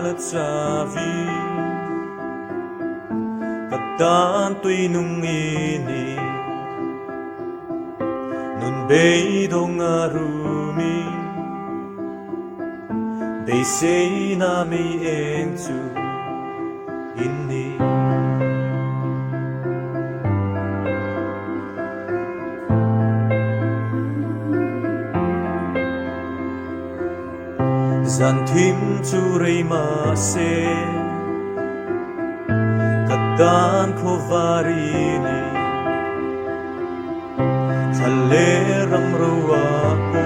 lật xa vi Cắt tan tuy nung ini Nun bay dong arumi They say na mi entu ini Zan thim chu rei ma se Katan ko varini Thale ram roa ko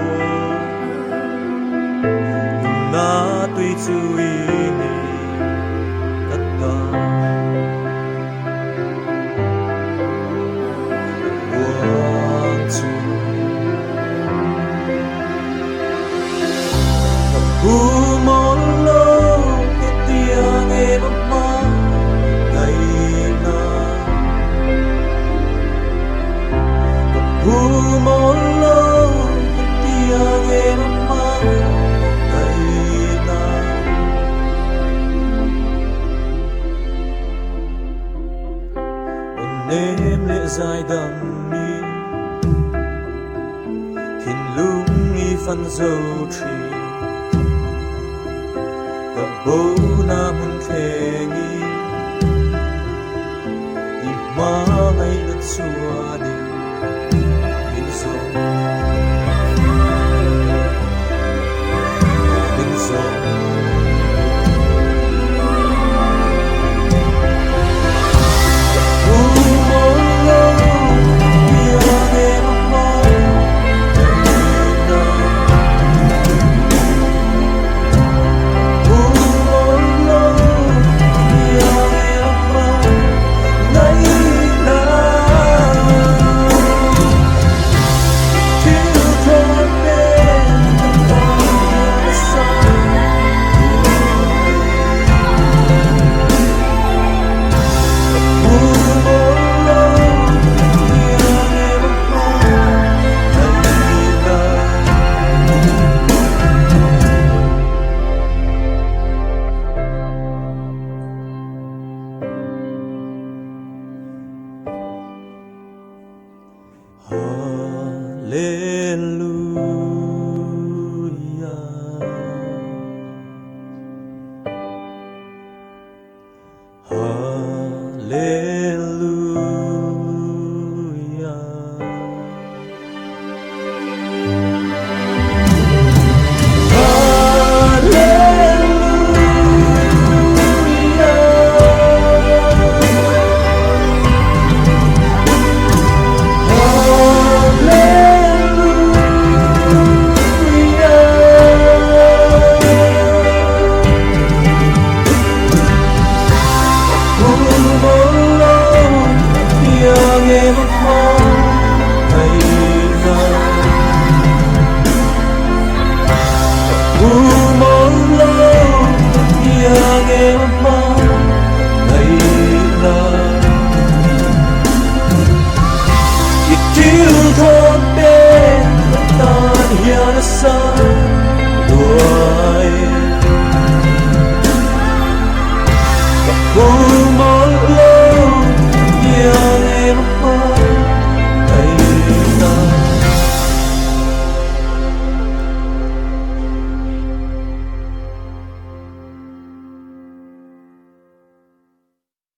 Na tui chu ini Katan Wang chu Humolo ketiang emama gaina Humolo ketiang emama gaina Onem le zai dam mi Thin lung i fan dâu tri Bố na mun khengi I ma ngay lật xua đi Bin zo Bin zo Hallelujah.